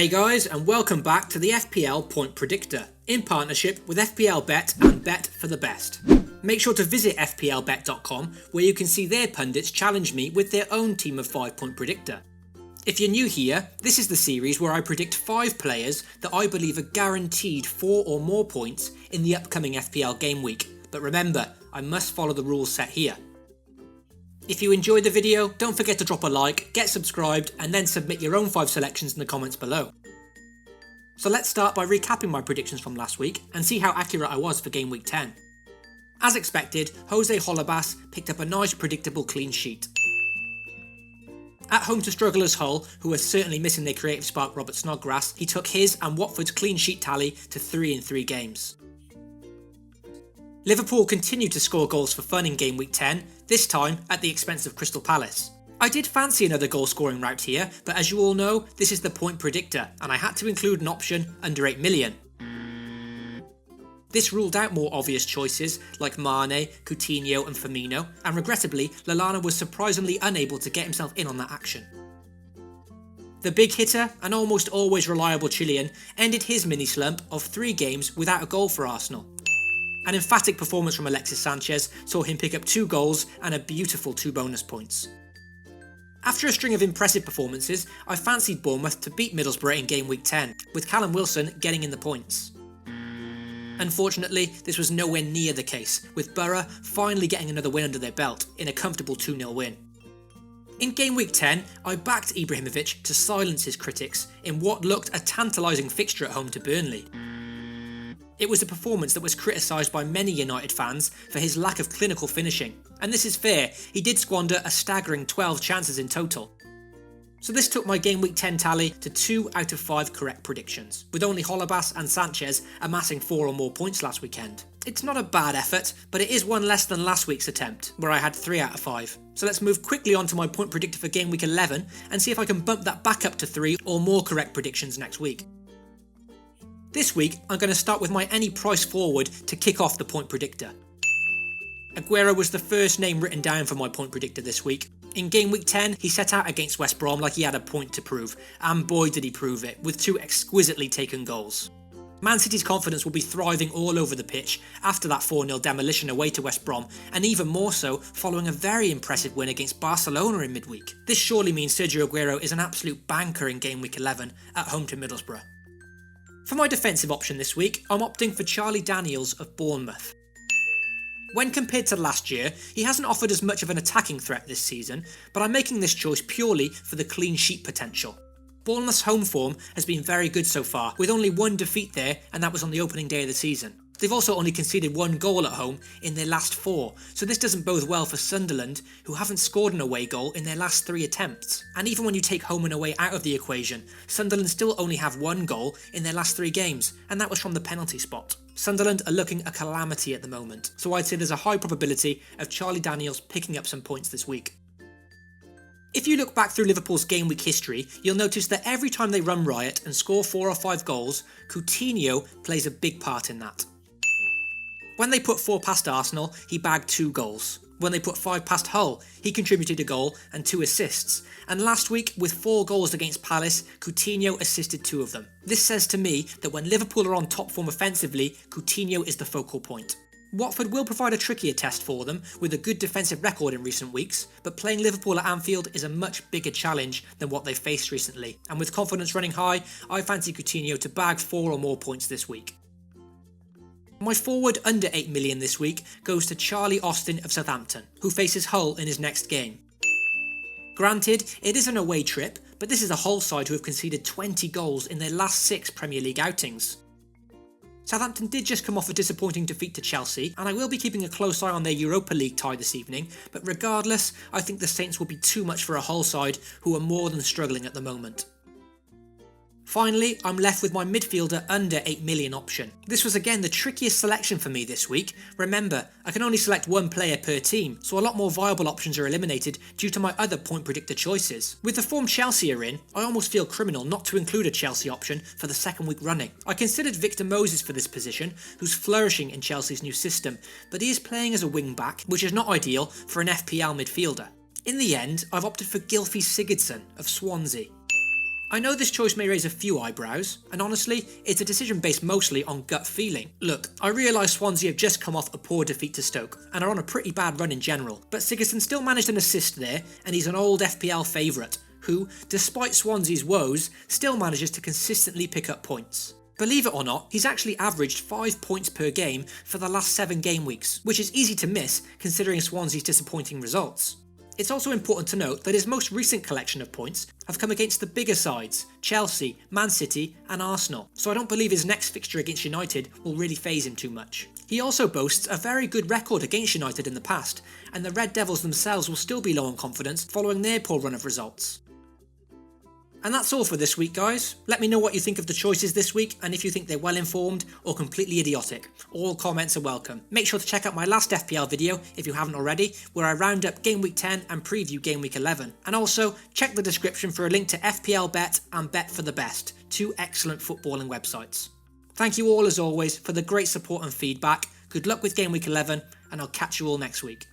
Hey guys, and welcome back to the FPL Point Predictor, in partnership with FPL Bet and Bet for the Best. Make sure to visit fplbet.com where you can see their pundits challenge me with their own team of 5-point predictor. If you're new here, this is the series where I predict 5 players that I believe are guaranteed 4 or more points in the upcoming FPL game week. But remember, I must follow the rules set here. If you enjoyed the video, don't forget to drop a like, get subscribed, and then submit your own 5 selections in the comments below. So let's start by recapping my predictions from last week and see how accurate I was for Game Week 10. As expected, Jose Holebas picked up a nice predictable clean sheet. At home to strugglers Hull, who are certainly missing their creative spark Robert Snodgrass, he took his and Watford's clean sheet tally to 3 in 3 games. Liverpool continued to score goals for fun in Game Week 10, this time at the expense of Crystal Palace. I did fancy another goal scoring route here, but as you all know, this is the point predictor, and I had to include an option under 8 million. This ruled out more obvious choices like Mane, Coutinho and Firmino, and regrettably, Lallana was surprisingly unable to get himself in on that action. The big hitter, and almost always reliable Chilean, ended his mini-slump of 3 games without a goal for Arsenal. An emphatic performance from Alexis Sanchez saw him pick up 2 goals and a beautiful 2 bonus points. After a string of impressive performances, I fancied Bournemouth to beat Middlesbrough in Game Week 10, with Callum Wilson getting in the points. Unfortunately, this was nowhere near the case, with Borough finally getting another win under their belt in a comfortable 2-0 win. In Game Week 10, I backed Ibrahimovic to silence his critics in what looked a tantalising fixture at home to Burnley. It was a performance that was criticised by many United fans for his lack of clinical finishing, and this is fair, he did squander a staggering 12 chances in total. So this took my Game Week 10 tally to 2 out of 5 correct predictions, with only Holebas and Sanchez amassing 4 or more points last weekend. It's not a bad effort, but it is one less than last week's attempt, where I had 3 out of 5. So let's move quickly on to my point predictor for Game Week 11 and see if I can bump that back up to 3 or more correct predictions next week. This week, I'm going to start with my any price forward to kick off the point predictor. Aguero was the first name written down for my point predictor this week. In Game Week 10, he set out against West Brom like he had a point to prove, and boy did he prove it, with 2 exquisitely taken goals. Man City's confidence will be thriving all over the pitch after that 4-0 demolition away to West Brom, and even more so following a very impressive win against Barcelona in midweek. This surely means Sergio Aguero is an absolute banker in Game Week 11 at home to Middlesbrough. For my defensive option this week, I'm opting for Charlie Daniels of Bournemouth. When compared to last year, he hasn't offered as much of an attacking threat this season, but I'm making this choice purely for the clean sheet potential. Bournemouth's home form has been very good so far, with only 1 defeat there, and that was on the opening day of the season. They've also only conceded 1 goal at home in their last 4, so this doesn't bode well for Sunderland, who haven't scored an away goal in their last 3 attempts. And even when you take home and away out of the equation, Sunderland still only have 1 goal in their last 3 games, and that was from the penalty spot. Sunderland are looking a calamity at the moment, so I'd say there's a high probability of Charlie Daniels picking up some points this week. If you look back through Liverpool's game week history, you'll notice that every time they run riot and score 4 or 5 goals, Coutinho plays a big part in that. When they put 4 past Arsenal, he bagged 2 goals. When they put 5 past Hull, he contributed a goal and 2 assists. And last week, with 4 goals against Palace, Coutinho assisted 2 of them. This says to me that when Liverpool are on top form offensively, Coutinho is the focal point. Watford will provide a trickier test for them, with a good defensive record in recent weeks, but playing Liverpool at Anfield is a much bigger challenge than what they've faced recently. And with confidence running high, I fancy Coutinho to bag 4 or more points this week. My forward under 8 million this week goes to Charlie Austin of Southampton, who faces Hull in his next game. Granted, it is an away trip, but this is a Hull side who have conceded 20 goals in their last 6 Premier League outings. Southampton did just come off a disappointing defeat to Chelsea, and I will be keeping a close eye on their Europa League tie this evening, but regardless, I think the Saints will be too much for a Hull side who are more than struggling at the moment. Finally, I'm left with my midfielder under 8 million option. This was again the trickiest selection for me this week. Remember, I can only select 1 player per team, so a lot more viable options are eliminated due to my other point predictor choices. With the form Chelsea are in, I almost feel criminal not to include a Chelsea option for the 2nd week running. I considered Victor Moses for this position, who's flourishing in Chelsea's new system, but he is playing as a wing back, which is not ideal for an FPL midfielder. In the end, I've opted for Gylfi Sigurdsson of Swansea. I know this choice may raise a few eyebrows, and honestly, it's a decision based mostly on gut feeling. Look, I realise Swansea have just come off a poor defeat to Stoke, and are on a pretty bad run in general, but Sigurdsson still managed an assist there, and he's an old FPL favourite, who, despite Swansea's woes, still manages to consistently pick up points. Believe it or not, he's actually averaged 5 points per game for the last 7 game weeks, which is easy to miss considering Swansea's disappointing results. It's also important to note that his most recent collection of points have come against the bigger sides, Chelsea, Man City and Arsenal, so I don't believe his next fixture against United will really faze him too much. He also boasts a very good record against United in the past, and the Red Devils themselves will still be low on confidence following their poor run of results. And that's all for this week, guys. Let me know what you think of the choices this week and if you think they're well informed or completely idiotic. All comments are welcome. Make sure to check out my last FPL video if you haven't already, where I round up Game Week 10 and preview Game Week 11. And also, check the description for a link to FPL Bet and Bet for the Best, 2 excellent footballing websites. Thank you all as always for the great support and feedback. Good luck with Game Week 11 and I'll catch you all next week.